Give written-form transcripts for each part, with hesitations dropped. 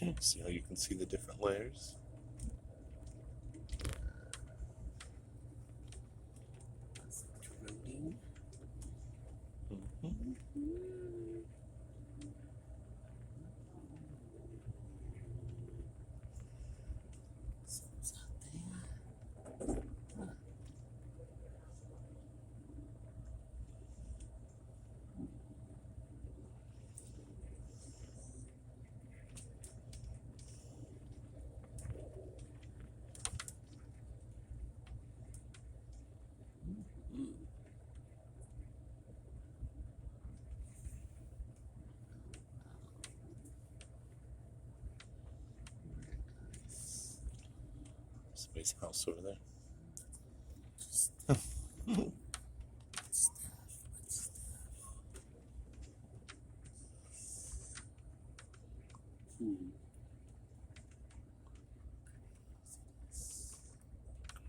Okay, see how you can see the different layers? Mm-hmm. Something's out there. Somebody's house over there.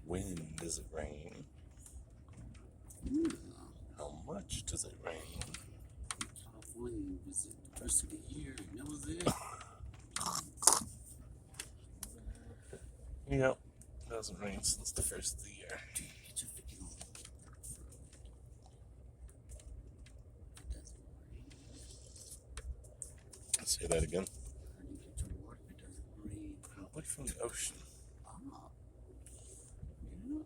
When does it rain? How much does it rain? California was it the first of the year, and that was it. Yep, it hasn't rained since the first of the year. Dude, get your freaking on. It doesn't rain. Say that again. How do you get your water if it doesn't rain? Probably from the ocean. Yeah.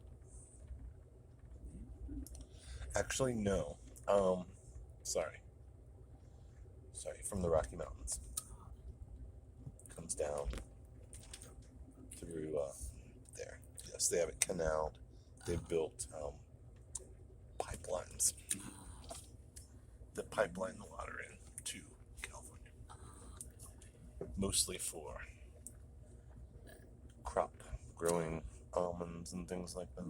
Actually, no. Sorry, from the Rocky Mountains. Comes down through there. Yes, they have it canaled. They've built pipelines that pipeline the water in to California, mostly for crop growing, almonds and things like that.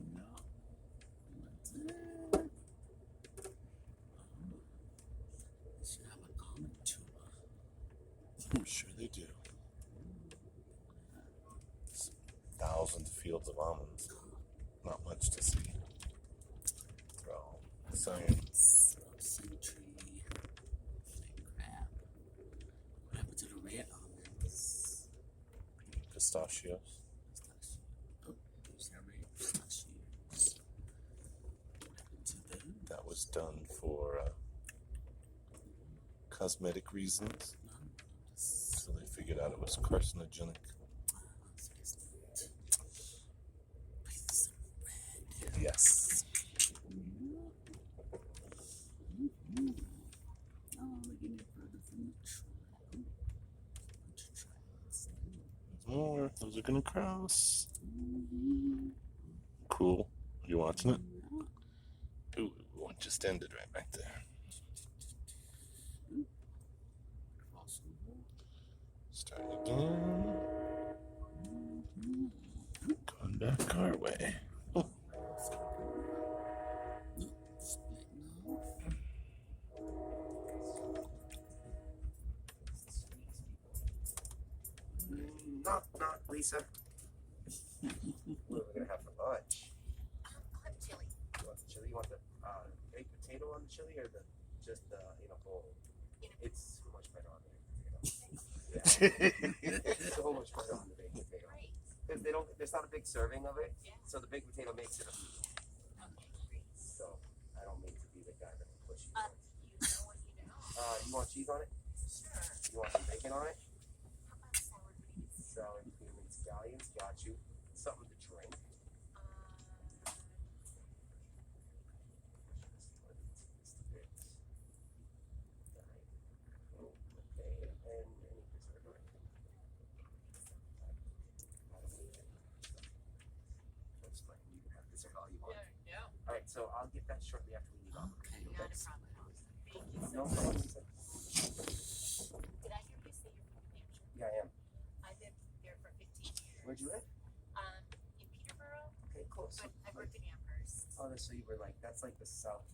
They should have an almond tour. I'm sure they do. Thousands of fields of almonds. Not much to see. They're all science. Century. Crap. What happened to the red almonds? Pistachios. Oh, there's that red pistachios. What happened to them? That was done for cosmetic reasons. So they figured out it was carcinogenic. Yes. More. Those are gonna cross. Cool. You watching it? Ooh, one just ended right back there. Start again. Going back our way. Knock, Lisa. What are we gonna have for lunch? I'll have chili. You want the chili? You want the baked potato on the chili, or just the bowl? It's so much better on the baked potato. Yeah. So much better on the baked potato. Great. Because there's not a big serving of it, Yeah. so the baked potato makes it. Okay, great. So I don't mean to be the guy that will push you. You know what you know. You want cheese on it? Sure. You want some bacon on it? How about sour cream? Sour cream and scallions, got you. Something to drink. Yeah. Alright, so I'll get that shortly after we leave off. Okay. Not a problem. Thank you so No much. problem. Did I hear you say you're from New Hampshire? Yeah, I am. I lived there for 15 years. Where'd you live? In Peterborough, Okay, cool. So, but I worked in Amherst. oh, so you were like, that's like the south,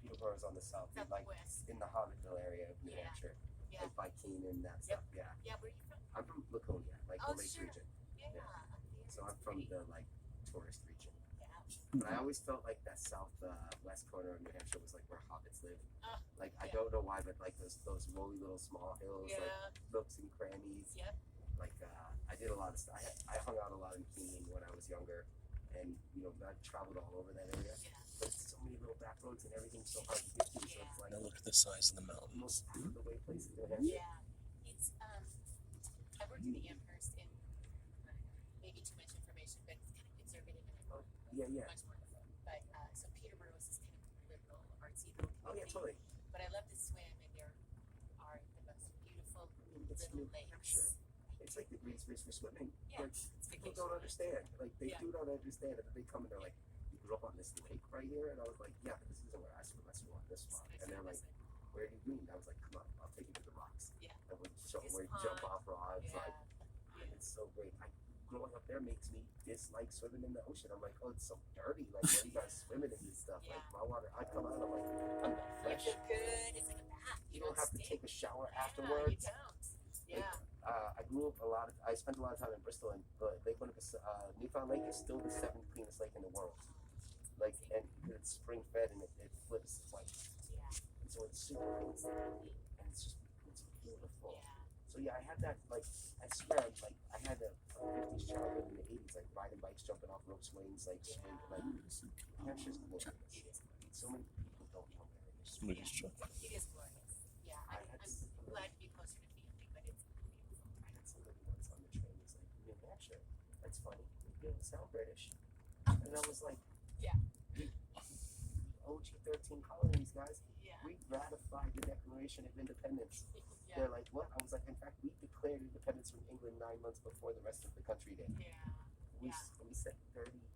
Peterborough's on the south, like Southwest. in the Hobbitville area of New Yeah. Hampshire. Yeah. Like by Keenan, that stuff, yeah. Yeah, where are you from? I'm from Laconia, like Oh, the Lakes sure. region. Yeah. Yeah. Up there. So I'm It's from pretty. the like tourist region. Yeah. But I always felt like that south west corner of New Hampshire was like where hobbits live. Like I Yeah. don't know why, but like those rolly little small hills, Yeah. like nooks and crannies, Yep. like did a lot of stuff. I hung out a lot in Keene when I was younger, and I traveled all over that area. Yeah. But it's so many little back roads and everything's so hard to get to. So it's like Now look at the size of the most mountains. out of the way places in New Hampshire. Yeah. It's I worked in the Amherst in maybe too much information, but it's kind of conservative and Oh, yeah, yeah. much more. But so Peterborough is this kind of liberal, artsy little Oh yeah, community. totally. But I love to swim, and there are the most beautiful It's little New lakes. Hampshire. It's like the Greenspace for swimming. Yeah, Like, it's people vacation. don't understand. Like they Yeah. do not understand it. And they come and they're like, "You grew up on this lake right here," and I was like, "Yeah, but this isn't where I swim. I swim on this spot." And they're like, "Where do you mean?" I was like, "Come on, I'll take you to the rocks." Yeah. And we show This where you pond. jump off rods. Yeah. Like, and it's so great. Growing up there makes me dislike swimming in the ocean. I'm like, "Oh, it's so dirty. Like, where you guys swimming in this stuff?" Like Yeah. my water, I come out, I'm like, "I'm not You fresh." feel good. It's like a bath. You don't have to take a shower Yeah, afterwards. you don't. Yeah. I grew up I spent a lot of time in Bristol, and Lake Winnipeg, Newfound Lake is still the 7th cleanest lake in the world. Like, and it's spring fed and it flips. It's like, Yeah. and so it's super clean, and it's beautiful. Yeah. So yeah, I had that, like, I swear, like, I had a 50s childhood in the 80s, like riding bikes, jumping off rope swings, like, swing, like, Hampshire's glorious. It is. So many people don't know that. It's just Somebody's truck. It is glorious. Yeah. I'm glad to be closer to family, but it's beautiful. I had somebody once on the train who's like, New Hampshire, that's funny. You don't sound British. And I was like, Yeah. OG 13 colonies, guys. Yeah. We ratified the Declaration of Independence. Yeah. They're like, what? I was like, in fact, we declared independence from England 9 months before the rest of the country did. Yeah. We, Yeah. we sent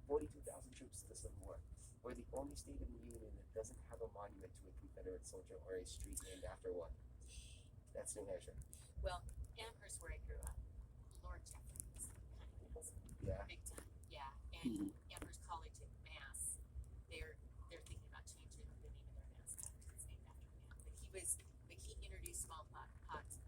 42,000 troops to the Civil War. We're the only state in the Union that doesn't have a monument to a Confederate soldier or a street named after one. That's New Hampshire. Well, Amherst, where I grew up, Lord Jefferson's kind of is Yeah. big time. Yeah. And Amherst College in Mass, they're thinking about changing the name of their mascot. It's named after him. But he introduced smallpox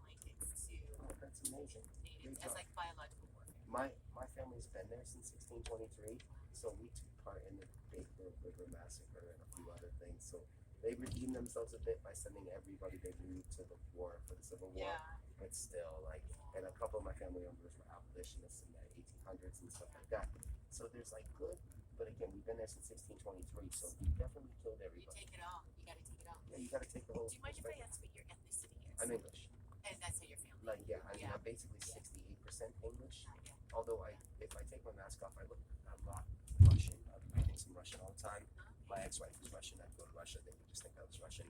blankets to Oh, that's amazing. natives Great as job. like biological warfare. My family's been there since 1623, so we took part in the Baker River Massacre and a few other things. So they redeemed themselves a bit by sending everybody they knew to the war for the Civil War. Yeah. But still, like, and a couple of my family members were abolitionists in the 1800s and stuff like that. So there's like good, but again, we've been there since 1623, so we definitely killed You everybody. take it all. You got to take it all. Yeah, you got to take the whole. Do you mind if I perspective. ask what your ethnicity is? I'm English. And that's how your family. Like, yeah, I mean, Yeah. I'm basically 68% English. Yeah. Although if I take my mask off, I look a lot Russian. I'm reading some Russian all the time. My ex-wife is Russian. I'd go to Russia, they would just think I was Russian.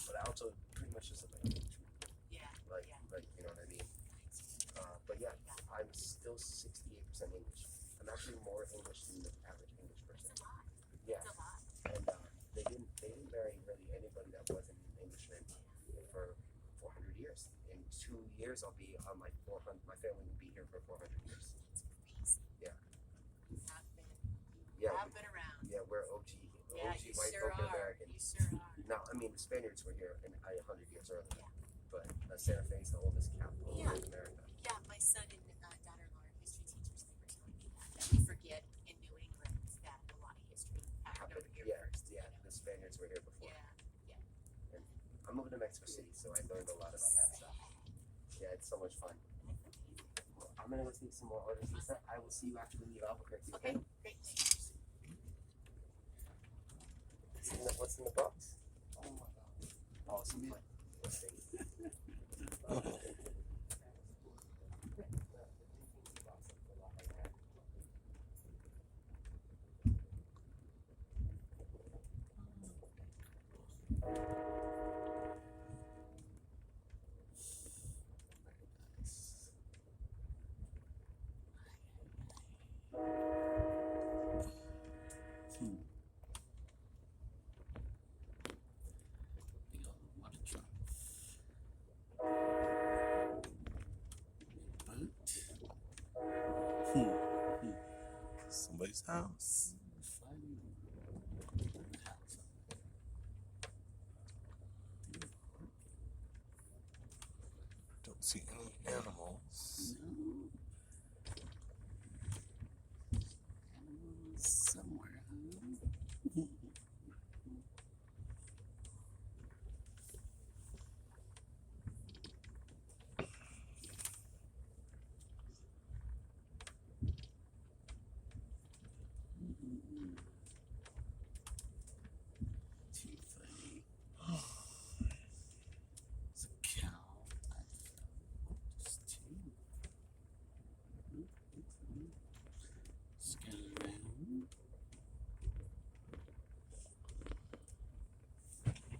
But I also pretty much just look like an English man. Yeah. Like, Yeah. like, you know what I mean? But yeah, I'm still 68% English. I'm actually more English than the average English person. It's a lot. Yeah, It's a lot. and they didn't marry really anybody that wasn't an Englishman for 400 years. In 2 years, I'll be on my 400. My family will be here for 400 years. It's crazy. Yeah. You have been. Yeah, Have been around. yeah, we're OG, Yeah, OG you white sure folk are. Americans. You sure are. Now, I mean, the Spaniards were here 100 years earlier, Yeah. but Santa Fe is the oldest capital Yeah. in America. Yeah, my son and daughter-in-law are history teachers. They were telling me that we forget in New England that a lot of history happened over here Yeah, first. yeah, the Spaniards were here before. Yeah. I'm moving to Mexico City, so I learned a lot about that stuff. Yeah, it's so much fun. Well, I'm gonna go take some more orders, Lisa. I will see you after we leave Albuquerque. Okay, great. Thanks. What's in the box? Oh my god. Oh, some fun. Let's see. Big old water truck. Boat. Somebody's house. Fun house. Don't see any animals. No. Animals somewhere, huh? Scan around.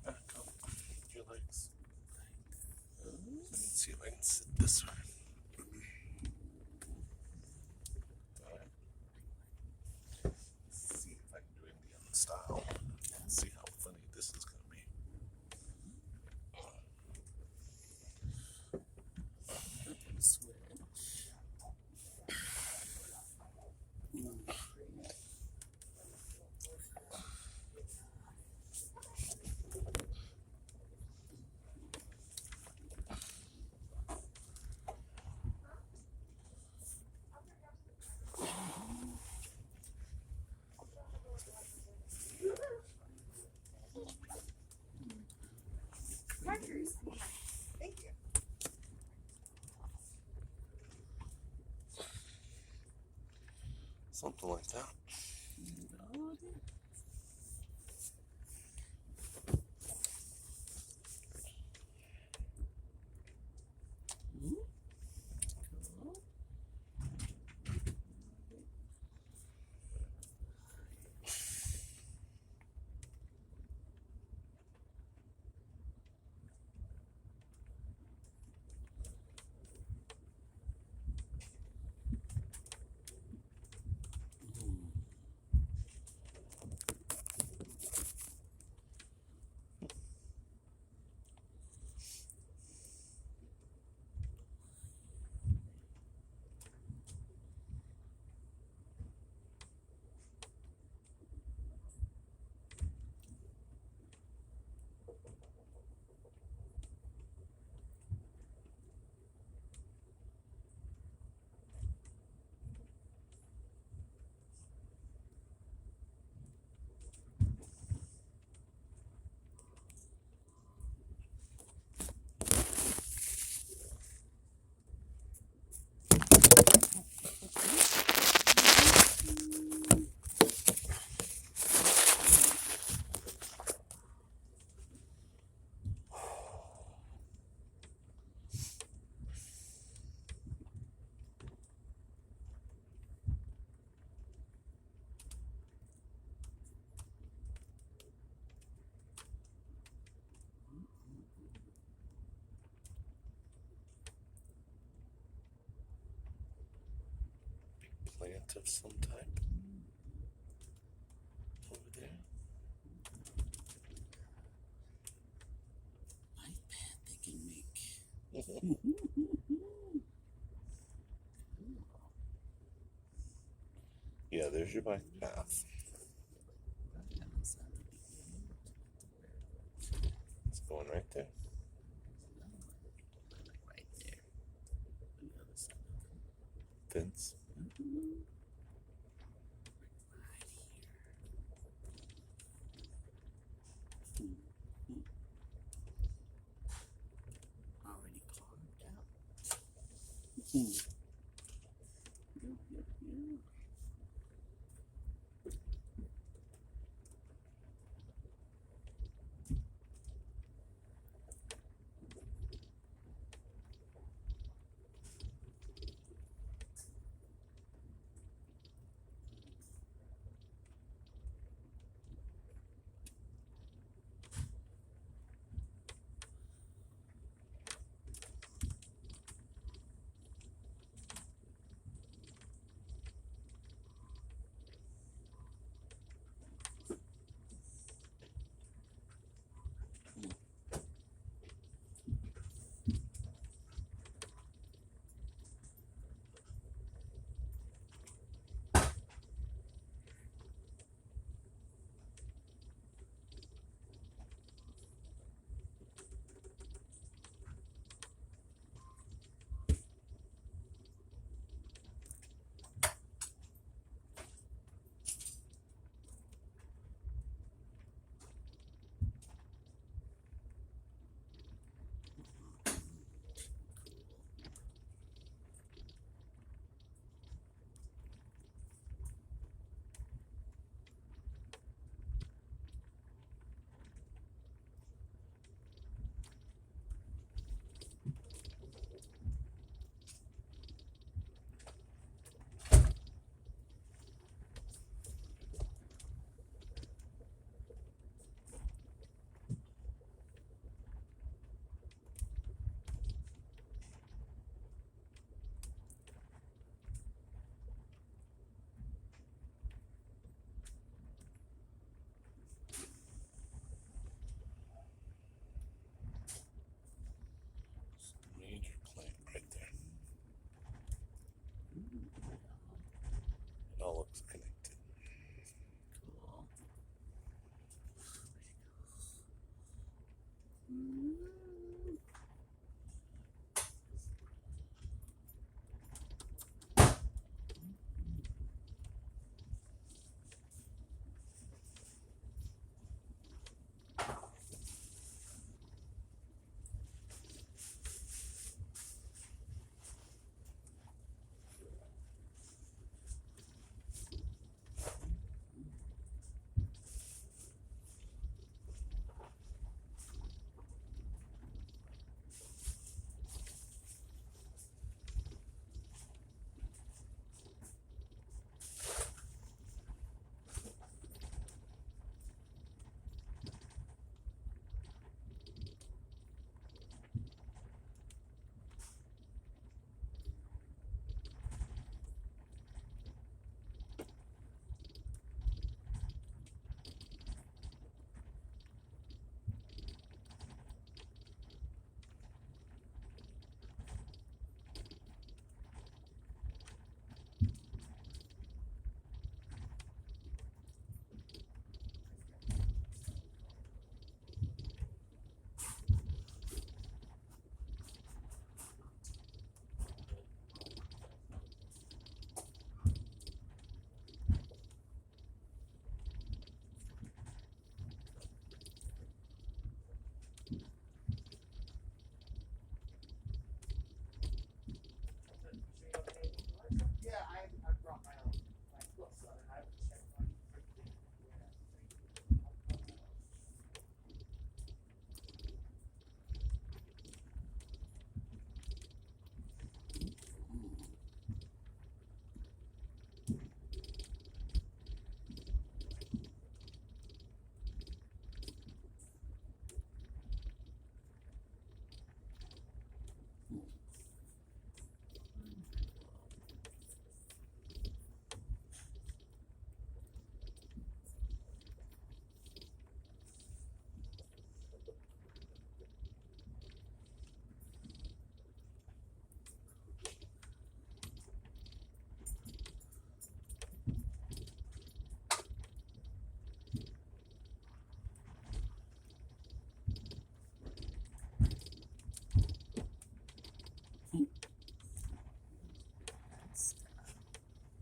Back up your legs. Oh, Let's see if I can sit this way. Alright. See if I can do Indian style. See how funny this is gonna be. switch. Markers. Thank you. Something like that. Cool. Plant of some type. Over there. Life path they can make. Yeah, there's your bike path. It's going right there. Right there. The other side. Fence. Already carved out. Yep.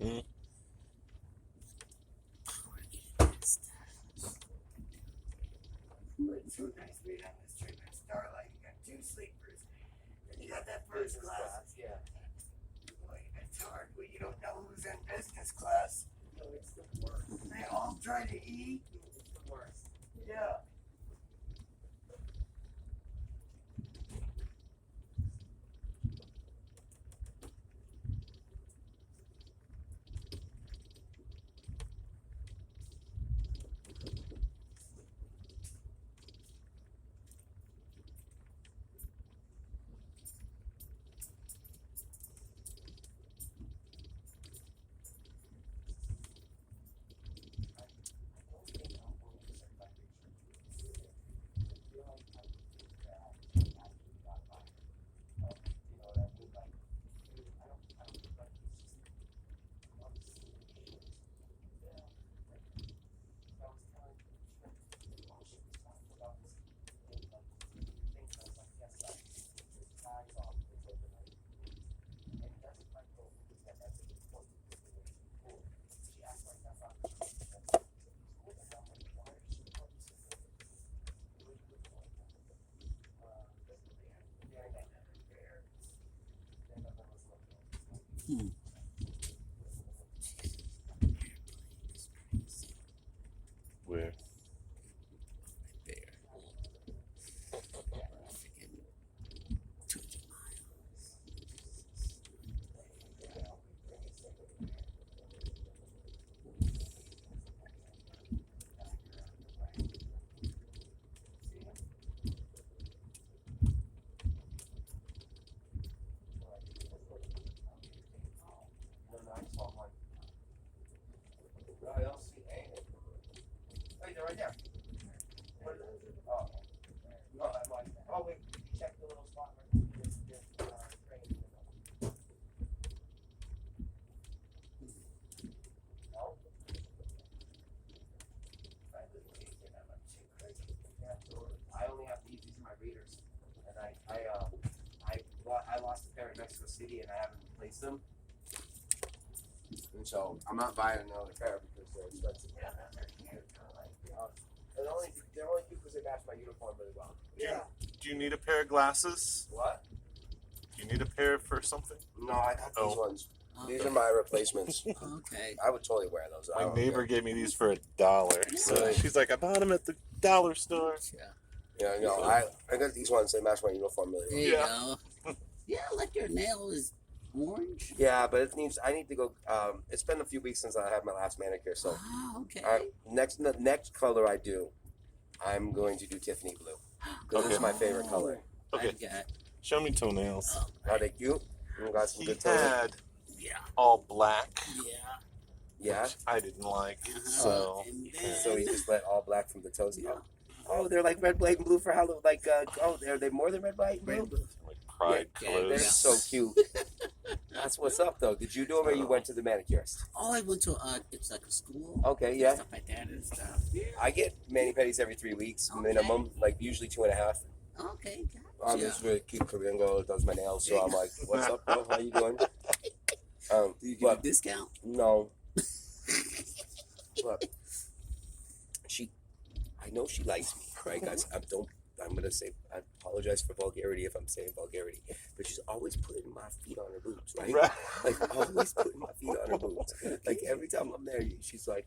Mm. It's so nice being on this trip at Starlight. You got 2 sleepers, and you got that first class. Yeah. Boy, it's hard when you don't know who's in business class. No, it's the worst. They all try to eat. It's the worst. Yeah. Where? There. Freaking 200 miles. No, I saw one. I don't see any. Wait, they're right there. What is it? Oh. No, I'm like, oh wait, check the little spot right there. Train. No? I only have these are my readers. And I lost a pair in Mexico City and I haven't replaced them. And so I'm not buying another pair because they're expensive. They're only cute because they match my uniform really well. Yeah. Do you need a pair of glasses? What? Do you need a pair for something? No, I got these Oh. ones. These are my replacements. Okay. I would totally wear those. I My don't neighbor care. gave me these for $1. So Really? she's like, I bought them at the dollar store. Yeah. Yeah, no, I got these ones. They match my uniform really There well. you go. Yeah, like your nail is orange. Yeah, but I need to go. It's been a few weeks since I had my last manicure, so Ah, okay. next color I do, I'm going to do Tiffany blue. Because it's my favorite color. Okay. I got, Show me toenails. Are they cute? You got some He good toes. had yeah. all black, Yeah. Yeah. which I didn't like. Uh-huh. So And So you then- just let all black from the toes. Yeah. Oh, they're like red, white, and blue for Halloween. Like, are they more than red, white, and blue? like pride Yeah, They're clothes. so cute. That's what's up, though. Did you do them or you went to the manicurist? Oh, I went to it's like a school. Okay, yeah. Stuff like that and stuff. Yeah. I get mani-pedis every 3 weeks, minimum, like usually 2.5. Okay. I'm Gotcha. this really cute Korean girl that does my nails, so I'm like, what's up, bro? How you doing? Do you get a But discount? no. But I know she likes me, right, guys? I'm gonna say, I apologize for vulgarity if I'm saying vulgarity, but she's always putting my feet on her boobs, right? Right. Like, always putting my feet on her boobs. Like, every time I'm there, she's like,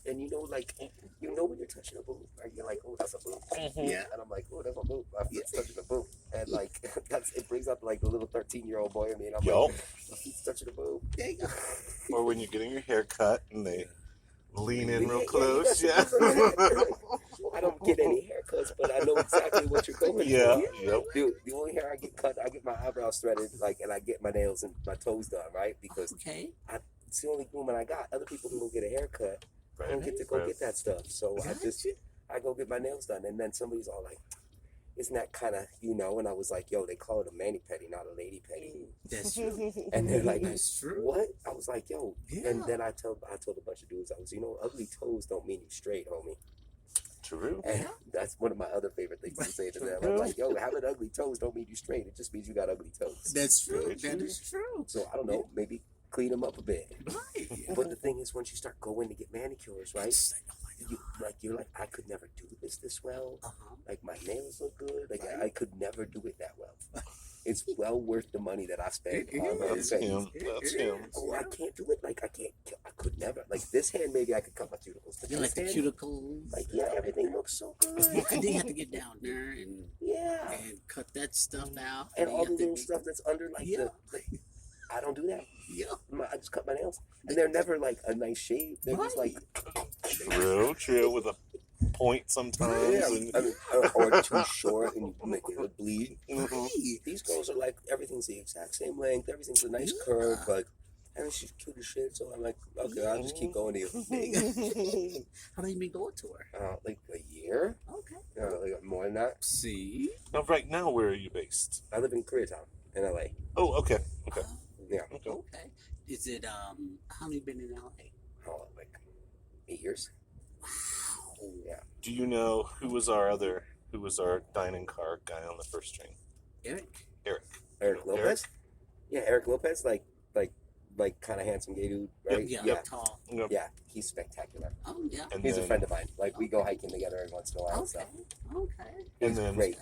and you know, like, you know when you're touching a boob, right? You're like, oh, that's a boob. Yeah. And I'm like, oh, that's my boob. My feet's touching a boob. And, like, it brings up, like, the little 13-year-old boy in me, and I'm Yup. like, my feet's touching a boob. There you go. Or when you're getting your hair cut and they lean in Yeah, real yeah, close. you Yeah. got some- I don't get any haircuts, but I know exactly what you're going Yeah. for. Yep. Dude, the only hair I get cut, I get my eyebrows threaded, like, and I get my nails and my toes done, right? Because Okay. it's the only grooming I got. Other people can go get a haircut. I don't get to go get that stuff. So Gotcha. I go get my nails done. And then somebody's all like, isn't that kind of, and I was like, yo, they call it a mani-pedi, not a lady-pedi. That's true. And they're like, That's true. what? I was like, yo. Yeah. And then I told a bunch of dudes, I was, ugly toes don't mean you straight, homie. True. And that's one of my other favorite things to say to them. I'm like, yo, having ugly toes don't mean you straight. It just means you got ugly toes. That's true. Very That true. is true. So I don't know, maybe clean them up a bit. Right. But the thing is, once you start going to get manicures, right? It's like, oh my God. You're like, I could never do this well. Uh-huh. Like my nails look good. Like Right. I could never do it that well. It's well worth the money that I spent It on my is. face. him. That's him. Oh, I can't do it. Like I could never. Like this hand, maybe I could cut my cuticles. But You like this the hand, cuticles. like yeah, everything looks so good. And then you have to get down there and Yeah, cut that stuff out. and you all have the to little get- stuff that's under, like Yeah. I don't do that. Yeah. I just cut my nails, and they're never like a nice shape. They're just like True, with a point sometimes. yeah, And, I mean, or too short and you make it would bleed. Mhm. Right. These girls are like everything's the exact same length, everything's a nice Yeah. curve, but and she's cute as shit. So I'm like, okay, I'll just keep going to you. How long you been going to her? Like a year, Okay. like more than that. See? Now, right now, where are you based? I live in Koreatown in LA. Oh, okay. Okay. Yeah. Okay. Okay. Is it how long you been in LA? Oh, like 8 years. Wow. Yeah. Do you know who was our dining car guy on the first train? Eric? Eric Lopez. Yeah, Eric Lopez, like kind of handsome gay dude, right? Yeah. Tall. Yep. Yeah, he's spectacular. Oh yeah. And He's then a friend of mine. Like we go hiking together every once in a while and Okay. stuff. Okay. And He's then great.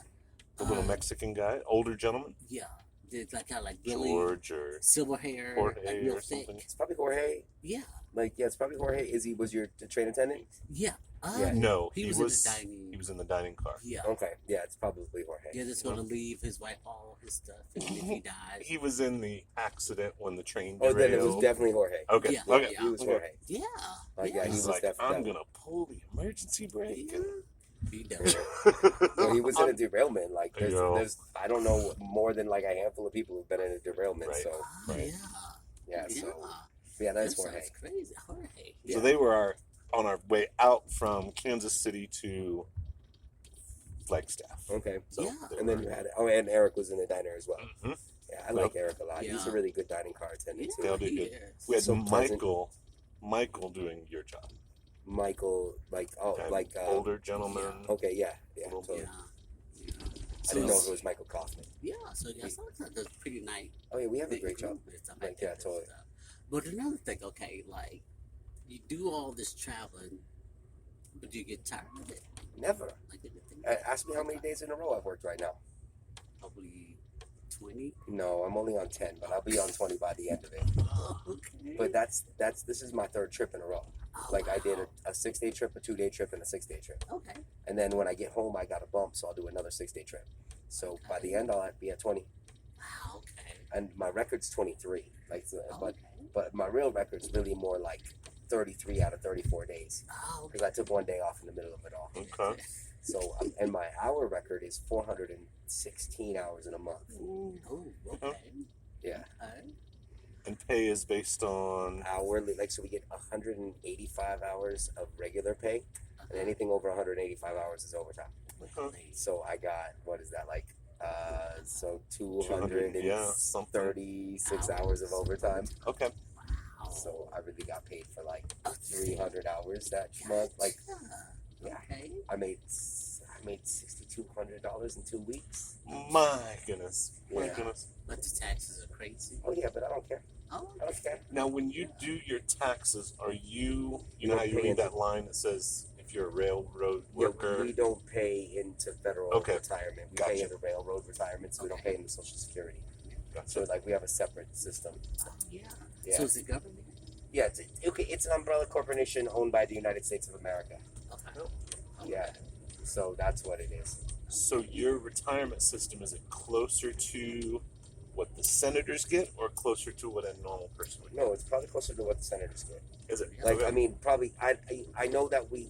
the little Uh, Mexican guy, older gentleman, Yeah. Did like kind of like Billy, George or silver hair, Jorge like real or thick. something. It's probably Jorge. Yeah. Like yeah, it's probably Jorge. Was your the train attendant? Yeah. Yeah. No, He he was was. in the dining. He was in the dining car. Yeah. Okay, yeah, it's probably Jorge. Yeah, that's gonna leave his wife all his stuff, and if he dies. He was in the accident when the train Oh, derailed. then it was definitely Jorge. Okay. Yeah. Okay. Yeah. He was Okay. Jorge. Yeah. Like, yeah, he He's was like, definitely. I'm gonna pull the emergency brake. Yeah. He does. No, he was in a derailment. Like Yo. there's I don't know more than like a handful of people who've been in a derailment. Right. So Oh, Right. yeah, Yeah. so yeah, that's That Jorge. sounds crazy. Jorge. So they were on our way out from Kansas City to Flagstaff. Okay, So Yeah. they and then were- you had and Eric was in the diner as well. Mhm. Yeah, I like Eric a lot. He's a Yeah. really good dining car attendant Yeah, too. They'll do he good. is. We had So pleasant. Michael doing your job. Michael, like And older gentleman. Okay, yeah, Little- totally. Yeah. I didn't know if it was Michael Kaufman. Yeah, so yeah, sounds like a pretty nice. Oh yeah, we have a big great job. group and stuff Like, that yeah, and totally. stuff. But another thing, okay, like you do all this traveling, but do you get tired of it? Never. Like anything? Ask me how many days in a row I've worked right now. Probably 20. No, I'm only on 10, but I'll be on 20 by the end of it. Oh, okay. But this is my third trip in a row. Oh, Like I did wow. a 6-day trip, a 2-day trip, and a 6-day trip. Okay. And then when I get home, I got a bump, so I'll do another 6-day trip. So by the end, I'll be at 20, Wow. Okay. and my record's 23. Like, but Okay. my real record's really more like 33 out of 34 days Oh, because I took one day off in the middle of it all. Okay. So and my hour record is 416 hours in a month. Oh, okay. Yeah, Okay. And pay is based on. hourly. Like so, we get 185 hours of regular pay, and anything over 185 hours is overtime. Okay. So I got what is that like? So 200, yeah, something. 236 hours of overtime. Okay. Wow. So I really got paid for like Okay. 300 hours that month. Like yeah. Okay. I made $6,200 in 2 weeks. My goodness. My Yeah. goodness. But the taxes are crazy. Oh yeah, but I don't care. Oh, I don't care. Now, when you do your taxes, are you know don't how you pay read into- that line that says if you're a railroad Yeah, worker? we don't pay into federal Okay. retirement. We Gotcha. pay into railroad retirement, so we don't Okay. pay into Social Security. Gotcha. So like we have a separate system. oh, yeah. Yeah. So is it government? Yeah, it's an umbrella corporation owned by the United States of America. Okay. Yeah. So that's what it is. So your retirement system, is it closer to what the senators get or closer to what a normal person would get? No, it's probably closer to what the senators get. Is it? Like Okay. I mean, probably I know that we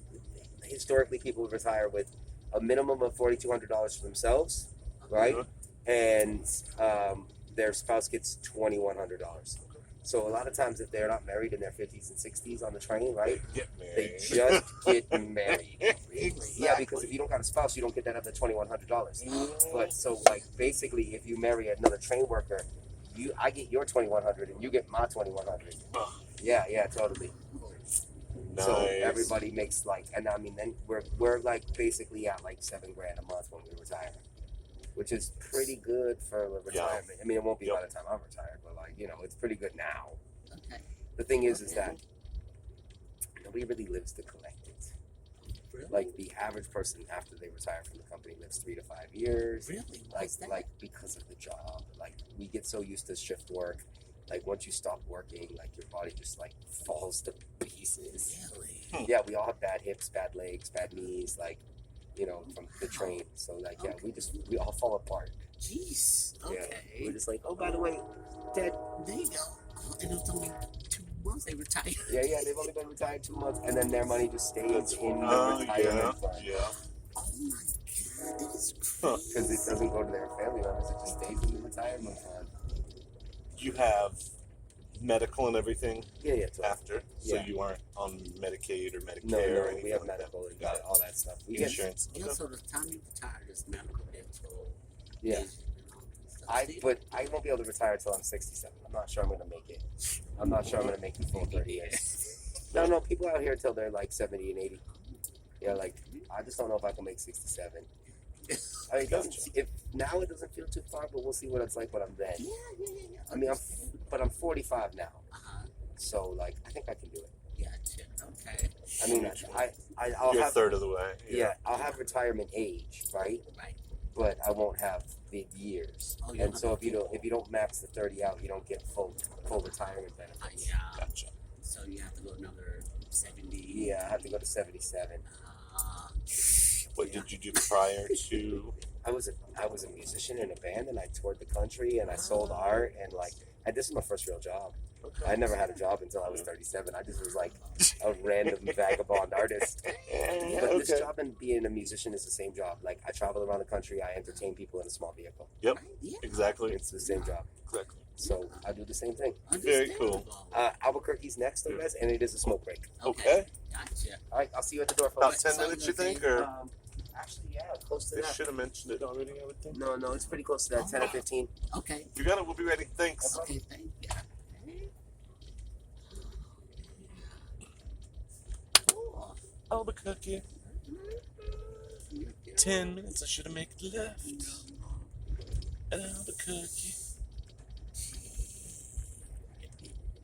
historically people retire with a minimum of $4,200 for themselves, right? Uh-huh. And their spouse gets $2,100. So a lot of times, if they're not married in their 50s and 60s on the train, right? Get They married. just get married. Exactly. Yeah, because if you don't got a spouse, you don't get that other $2,100. But so like basically, if you marry another train worker, I get your $2,100 and you get my $2,100. Oh, Yeah, totally. nice. So everybody makes like, and I mean, then we're like basically at like $7,000 a month when we retire, which is pretty good for retirement. I mean, it won't be by the time I'm retired, but like it's pretty good now. Okay. the thing is that nobody really lives to collect it. Really? Like the average person after they retire from the company lives 3 to 5 years. Really? Why's that? Like because of the job. Like we get so used to shift work. Like once you stop working, like your body just like falls to pieces. Really? Yeah, we all have bad hips, bad legs, bad knees, like, you know, from the train. So like yeah, we all fall apart. Jeez. Yeah. Okay. We're just like, oh by the way, Dad. There you go. Oh, and it was only 2 months they retired. Yeah, they've only been retired 2 months and then their money just stays That's in the yeah, retirement fund. yeah. Oh my god, that is Huh. crazy. Because it doesn't go to their family members, it just stays in the retirement fund. You have medical and everything Yeah, totally. after, so Yeah. you aren't on Medicaid or Medicare No, or anything we have like that. medical and Got it. all that stuff. We get, Insurance. Yeah, so the time you retire, there's medical, dental, yeah. vision, and all that stuff. But I won't be able to retire until I'm 67. I'm not sure I'm gonna make it. I'm not sure I'm gonna make the full 30 years. No, people out here till they're like 70 and 80. Yeah, like I just don't know if I can make 67. I mean, it doesn't. If now it doesn't feel too far, but we'll see what it's like when I'm then. Yeah. I mean, I'm 45 now, Uh-huh. so like I think I can do it. Gotcha. Okay. I mean, I'll You're a have third of the way. yeah, I'll have retirement age, right? Right. But I won't have the years. Oh, you And don't so have if you don't max the 30 out, you don't get full retirement benefits. Yeah. Gotcha. So you have to go another 70. Yeah, I have to go to 77. What Yeah. did you do prior to? I was a musician in a band, and I toured the country, and I sold art, and like this is my first real job. I never had a job until I was 37. I just was like a random vagabond artist. But this job and being a musician is the same job. Like I travel around the country, I entertain people in a small vehicle. Yep. Right? Yeah. Exactly. It's the same job. Exactly. So I do the same thing. Very cool. Understandable. Albuquerque's next, though, guys, and it is a smoke break. Okay. Gotcha. All right, I'll see you at the door, About folks. 10 minutes, you think, or Actually, yeah, close to they that. should have mentioned it already? I would think. No, it's pretty close to that. 10 or 15. Okay. You got it. We'll be ready. Thanks. Okay, thank you. Cool. Albuquerque. 10 minutes. I should have made it left. At Albuquerque.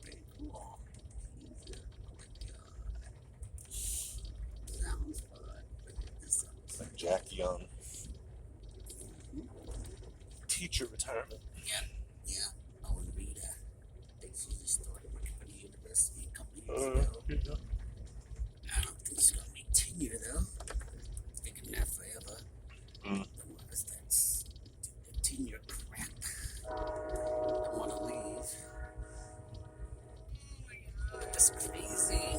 Very cool. Sounds fun. This sounds Like Jack Young. Teacher retirement. Yeah. I want to read that. I think she just started working for the university a couple years ago. I don't think she's gonna make tenure though. Thinking that forever. Mm. Otherwise, that's the tenure crap. I want to leave. Oh my god, that's crazy.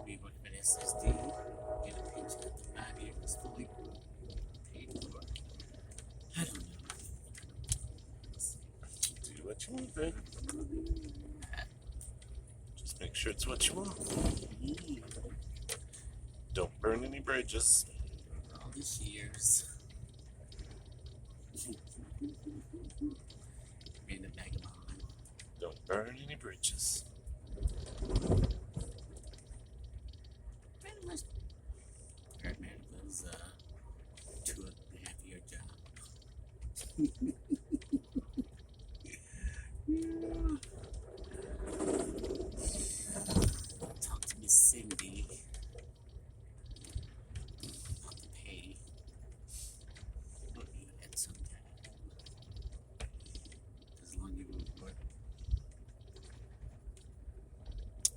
Be working for the SSD, get a pension after 5 years, fully paid for. I don't know. Do what you want, baby. Just make sure it's what you want. Don't burn any bridges. All these years. Being a vagabond. Don't burn any bridges. Pretty much. Paramedic was a 2.5 year job. Talk to Miss Cindy about the pay. We'll do that sometime. As long as you work,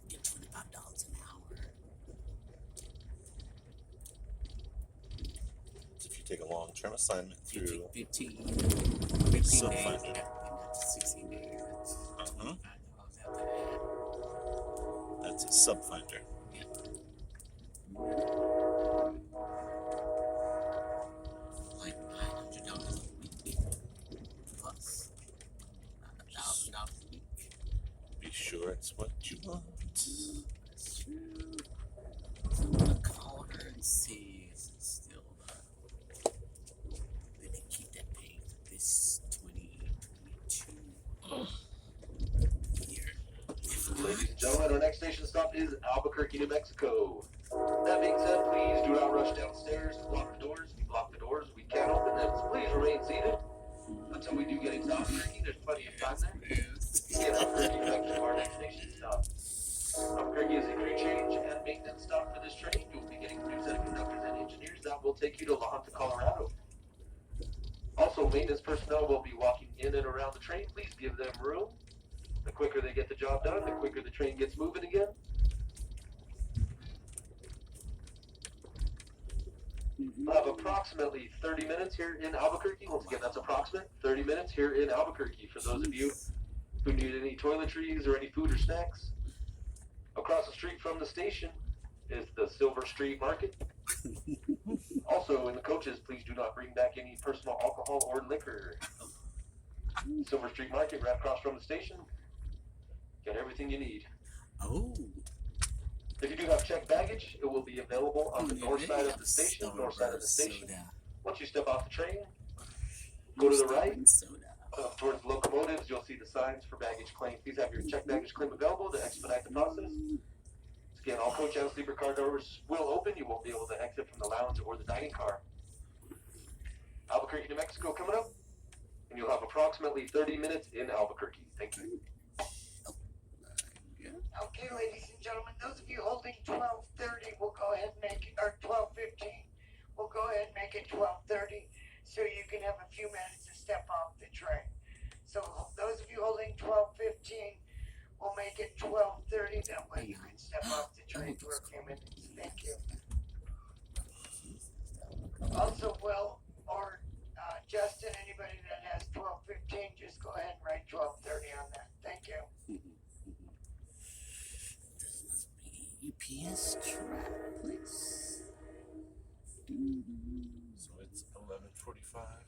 get $25 an hour. If you take a long-term assignment through 15 Subfinder. days after 16 days. That's $25 after that. that's a subfinder. Like $900 a week plus $1,000 a week. Be sure it's what you want. That's true. So I'm gonna call her and see if it's still they can keep that pay for this 2022 year. If not, Ladies and gentlemen, our next station stop is Albuquerque, New Mexico. That being said, please do not rush downstairs to block the doors. If you block the doors, we can't open them. So please remain seated until we do get a Albuquerque, there's plenty of time there. Again, Albuquerque, New Mexico, our next station stop. Albuquerque is a crew change and maintenance stop for this train. You will be getting a new set of conductors and engineers that will take you to La Junta, Colorado. Also, maintenance personnel will be walking in and around the train. Please give them room. The quicker they get the job done, the quicker the train gets moving again. We'll have approximately 30 minutes here in Albuquerque. Once again, that's approximate 30 minutes here in Albuquerque for those of you who need any toiletries or any food or snacks. Across the street from the station is the Silver Street Market. Also, in the coaches, please do not bring back any personal alcohol or liquor. Silver Street Market, right across from the station. Get everything you need. Oh. If you do have checked baggage, it will be available on the north side of the station. North side of the station. Once you step off the train, go to the right. Towards the locomotives, you'll see the signs for baggage claim. Please have your checked baggage claim available to expedite the process. Again, all coach and sleeper car doors will open. You won't be able to exit from the lounge or the dining car. Albuquerque, New Mexico coming up, and you'll have approximately 30 minutes in Albuquerque. Thank you. Okay, ladies and gentlemen, those of you holding 12:30 will go ahead and make it, or 12:15, we'll go ahead and make it 12:30 so you can have a few minutes to step off the train. So those of you holding 12:15 will make it 12:30. That way you can step off the train for a few minutes. Thank you. Also, Will or Justin, anybody that has 12:15, just go ahead and write 12:30 on that. Thank you. This must be UPS track, please. So it's 11:45.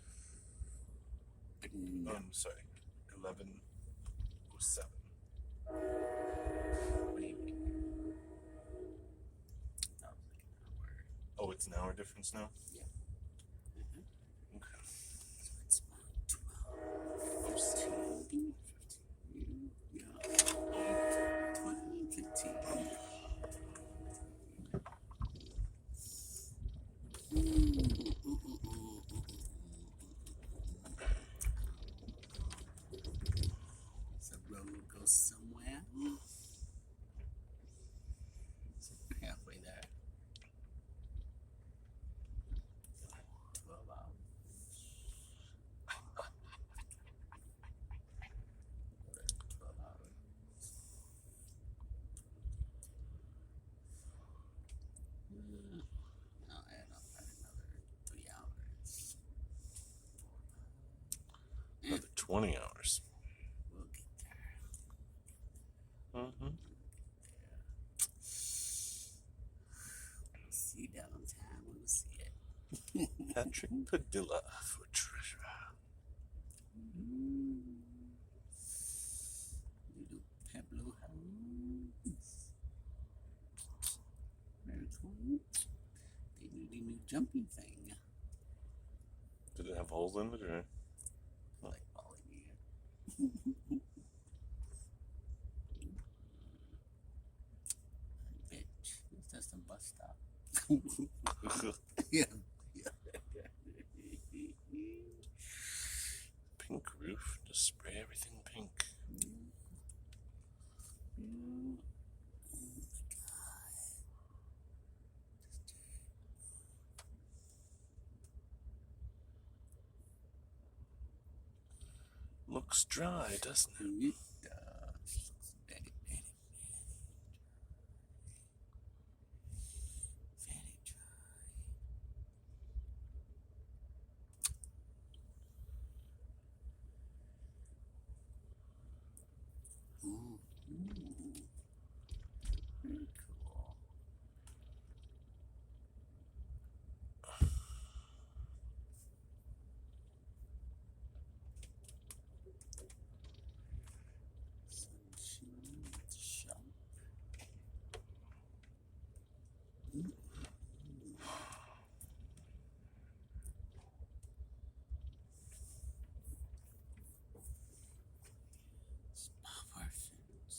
No. I'm sorry, 11:07. Oh, it's an hour difference now? Yeah. Okay. So it's about 12, 15, yeah. 12, 15. The road goes somewhere. So we're halfway there. 12 hours. 12 hours. I'll add up another 3 hours. Another 20 hours. We'll get there. Mm-hmm. We'll see downtown. We'll see it. Patrick Padilla for treasurer. Little Pablo House. Very cool. They need a new jumping thing. Did it have holes in it or? Like all year. Bitch. It's just a bus stop. Yeah. Pink roof. Just spray everything pink. Looks dry, doesn't it? It does. Very, very, very dry. Ooh. Very cool. Sunshine shop. Power fence.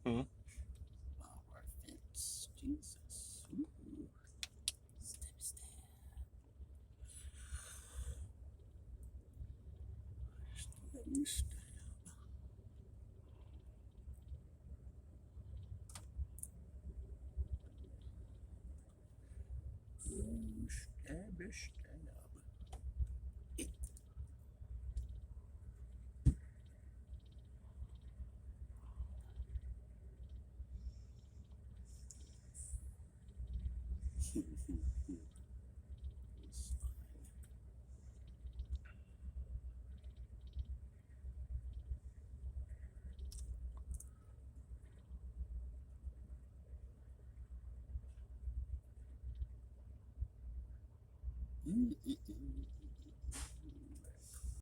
Hmm? Power fence. Jesus. Ooh. Step, step.